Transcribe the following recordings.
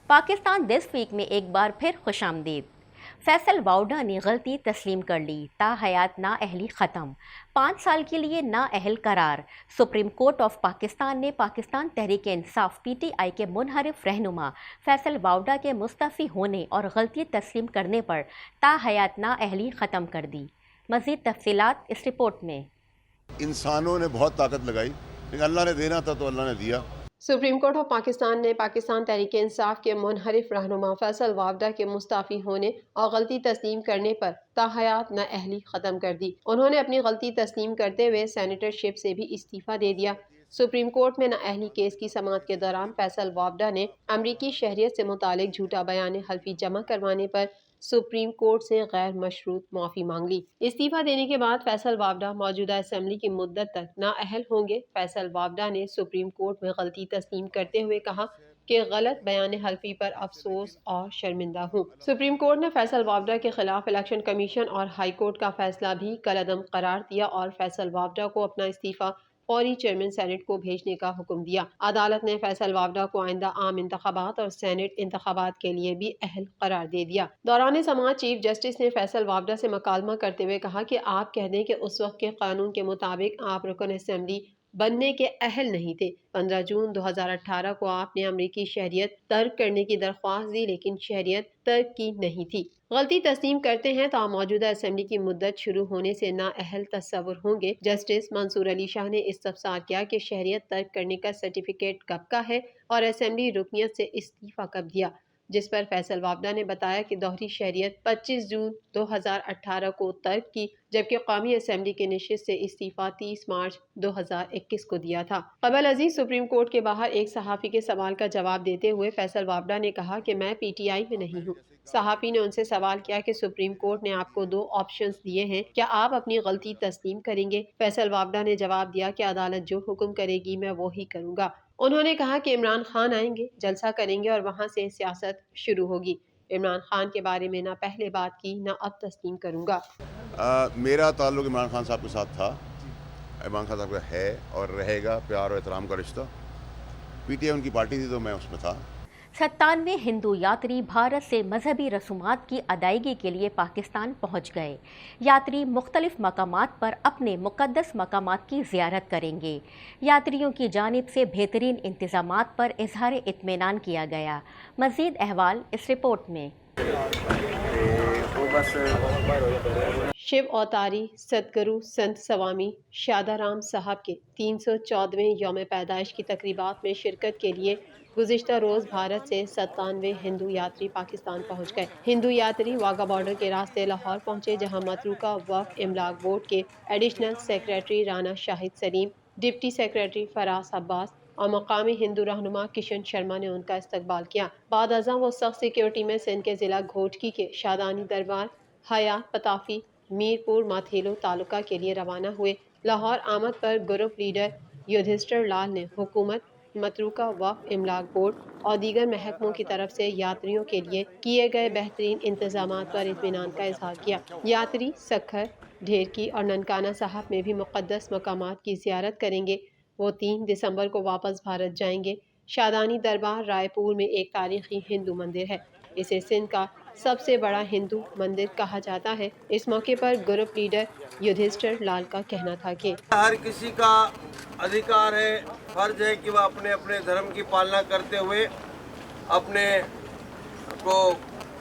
Pakistan this week میں ایک بار پھر خوش آمدید۔ فیصل واؤڈا نے غلطی تسلیم کر لی، تاحیات نااہلی ختم، 5 سال کے لیے نااہل قرار۔ سپریم کورٹ آف پاکستان نے Pakistan Tehreek Insaf P T I کے منحرف رہنما فیصل واؤڈا کے مستعفی ہونے اور غلطی تسلیم کرنے پر تاحیات نااہلی ختم کر دی۔ مزید تفصیلات اس رپورٹ میں۔ انسانوں نے بہت طاقت لگائی، لیکن اللہ نے دینا تھا تو اللہ نے دیا۔ سپریم کورٹ آف پاکستان نے پاکستان تحریک انصاف کے منحرف رہنما فیصل واؤڈا کے مستعفی ہونے اور غلطی تسلیم کرنے پر تاحیات نااہلی ختم کر دی۔ انہوں نے اپنی غلطی تسلیم کرتے ہوئے سینیٹر شپ سے بھی استعفیٰ دے دیا۔ سپریم کورٹ میں نااہلی کیس کی سماعت کے دوران فیصل واؤڈا نے امریکی شہریت سے متعلق جھوٹا بیان حلفی جمع کروانے پر سپریم کورٹ سے غیر مشروط معافی مانگ لی۔ استعفیٰ دینے کے بعد فیصل واؤڈا موجودہ اسمبلی کی مدت تک نااہل ہوں گے۔ فیصل واؤڈا نے سپریم کورٹ میں غلطی تسلیم کرتے ہوئے کہا کہ غلط بیان حلفی پر افسوس اور شرمندہ ہوں۔ سپریم کورٹ نے فیصل واؤڈا کے خلاف الیکشن کمیشن اور ہائی کورٹ کا فیصلہ بھی کالعدم قرار دیا اور فیصل واؤڈا کو اپنا استعفیٰ فوری چیئرمین سینٹ کو بھیجنے کا حکم دیا۔ عدالت نے فیصل واؤڈا کو آئندہ عام انتخابات اور سینٹ انتخابات کے لیے بھی اہل قرار دے دیا۔ دوران سماعت چیف جسٹس نے فیصل واؤڈا سے مکالمہ کرتے ہوئے کہا کہ آپ کہہ دیں کہ اس وقت کے قانون کے مطابق آپ رکن اسمبلی بننے کے اہل نہیں تھے۔ 15 جون 2018 کو آپ نے امریکی شہریت ترک کرنے کی درخواست دی، لیکن شہریت ترک کی نہیں تھی۔ غلطی تسلیم کرتے ہیں تو آپ موجودہ اسمبلی کی مدت شروع ہونے سے نااہل تصور ہوں گے۔ جسٹس منصور علی شاہ نے استفسار کیا کہ شہریت ترک کرنے کا سرٹیفکیٹ کب کا ہے اور اسمبلی رکنیت سے استعفیٰ کب دیا، جس پر فیصل واؤڈا نے بتایا کہ دوہری شہریت 25 جون 2018 کو ترک کی، جبکہ قومی اسمبلی کی نشست سے استعفیٰ 30 مارچ 2021 کو دیا تھا۔ قبل ازیں سپریم کورٹ کے باہر ایک صحافی کے سوال کا جواب دیتے ہوئے فیصل واؤڈا نے کہا کہ میں پی ٹی آئی میں نہیں ہوں۔ صحافی نے ان سے سوال کیا کہ سپریم کورٹ نے آپ کو 2 آپشنز دیے ہیں، کیا آپ اپنی غلطی تسلیم کریں گے؟ فیصل واؤڈا نے جواب دیا کہ عدالت جو حکم کرے گی میں وہی کروں گا۔ انہوں نے کہا کہ عمران خان آئیں گے، جلسہ کریں گے اور وہاں سے سیاست شروع ہوگی۔ عمران خان کے بارے میں نہ پہلے بات کی نہ اب تسلیم کروں گا۔ میرا تعلق عمران خان صاحب کے ساتھ تھا، عمران خان صاحب کا ہے اور رہے گا پیار اور احترام کا رشتہ۔ پی ٹی آئی ان کی پارٹی تھی تو میں اس میں تھا۔ 97 ہندو یاتری بھارت سے مذہبی رسومات کی ادائیگی کے لیے پاکستان پہنچ گئے۔ یاتری مختلف مقامات پر اپنے مقدس مقامات کی زیارت کریں گے۔ یاتریوں کی جانب سے بہترین انتظامات پر اظہار اطمینان کیا گیا۔ مزید احوال اس رپورٹ میں۔ شیو اوتاری ستگرو سنت سوامی شادہ رام صاحب کے 314ویں یوم پیدائش کی تقریبات میں شرکت کے لیے گزشتہ روز بھارت سے 97 ہندو یاتری پاکستان پہنچ گئے۔ ہندو یاتری واگا بارڈر کے راستے لاہور پہنچے، جہاں متروکہ وقف املاک بورڈ کے ایڈیشنل سیکریٹری رانا شاہد سلیم، ڈپٹی سیکریٹری فراز عباس اور مقامی ہندو رہنما کشن شرما نے ان کا استقبال کیا۔ بعد ازاں وہ سخت سیکیورٹی میں سندھ کے ضلع گھوٹکی کے شادانی دربار حیات پتافی میرپور ماتھیلو تعلقہ کے لیے روانہ ہوئے۔ لاہور آمد پر گروپ لیڈر یودھشٹر لال نے حکومت، متروکہ وقف املاک بورڈ اور دیگر محکموں کی طرف سے یاتریوں کے لیے کیے گئے بہترین انتظامات پر اطمینان کا اظہار کیا۔ یاتری سکھر، ڈھیرکی اور ننکانہ صاحب میں بھی مقدس مقامات کی زیارت کریں گے۔ وہ 3 دسمبر کو واپس بھارت جائیں گے۔ شادانی دربار رائے پور میں ایک تاریخی ہندو مندر ہے۔ اسے سندھ کا سب سے بڑا ہندو مندر کہا جاتا ہے۔ اس موقع پر گروپ لیڈر یودھشٹر لال کا کہنا تھا کہ ہر کسی کا ادھیکار ہے، فرض ہے کہ وہ اپنے اپنے دھرم کی پالنا کرتے ہوئے اپنے کو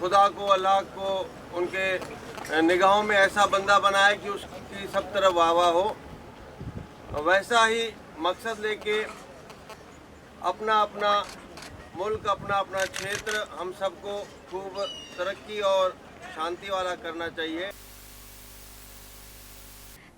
خدا کو، اللہ کو ان کے نگاہوں میں ایسا بندہ بنائے کہ اس کی سب طرف واہ واہ ہو۔ ویسا ہی مقصد لے کے اپنا اپنا ملک، اپنا اپنا چھیتر ہم سب کو خوب ترقی اور شانتی والا کرنا چاہیے۔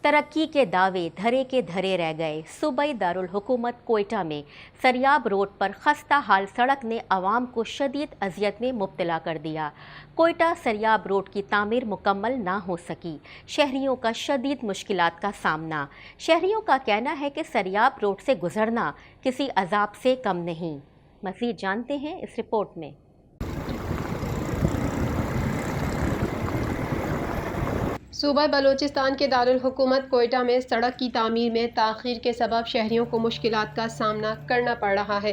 ترقی کے دعوے دھرے کے دھرے رہ گئے۔ صوبائی دارالحکومت کوئٹہ میں سریاب روڈ پر خستہ حال سڑک نے عوام کو شدید اذیت میں مبتلا کر دیا۔ کوئٹہ سریاب روڈ کی تعمیر مکمل نہ ہو سکی، شہریوں کا شدید مشکلات کا سامنا۔ شہریوں کا کہنا ہے کہ سریاب روڈ سے گزرنا کسی عذاب سے کم نہیں۔ مزید جانتے ہیں اس رپورٹ میں۔ صوبہ بلوچستان کے دارالحکومت کوئٹہ میں سڑک کی تعمیر میں تاخیر کے سبب شہریوں کو مشکلات کا سامنا کرنا پڑ رہا ہے۔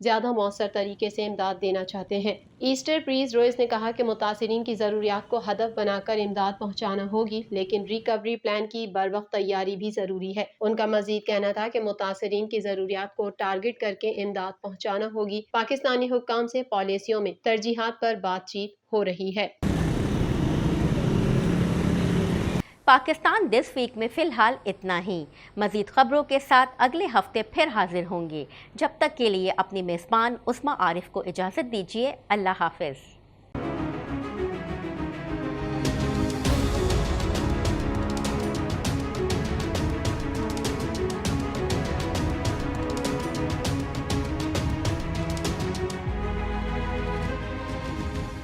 زیادہ مؤثر طریقے سے امداد دینا چاہتے ہیں۔ ایسٹر پریز روئس نے کہا کہ متاثرین کی ضروریات کو ہدف بنا کر امداد پہنچانا ہوگی، لیکن ریکوری پلان کی بروقت تیاری بھی ضروری ہے۔ ان کا مزید کہنا تھا کہ متاثرین کی ضروریات کو ٹارگٹ کر کے امداد پہنچانا ہوگی۔ پاکستانی حکام سے پالیسیوں میں ترجیحات پر بات چیت ہو رہی ہے۔ پاکستان دس ویک میں فی الحال اتنا ہی۔ مزید خبروں کے ساتھ اگلے ہفتے پھر حاضر ہوں گے۔ جب تک کے لیے اپنی میزبان عثمہ عارف کو اجازت دیجیے۔ اللہ حافظ۔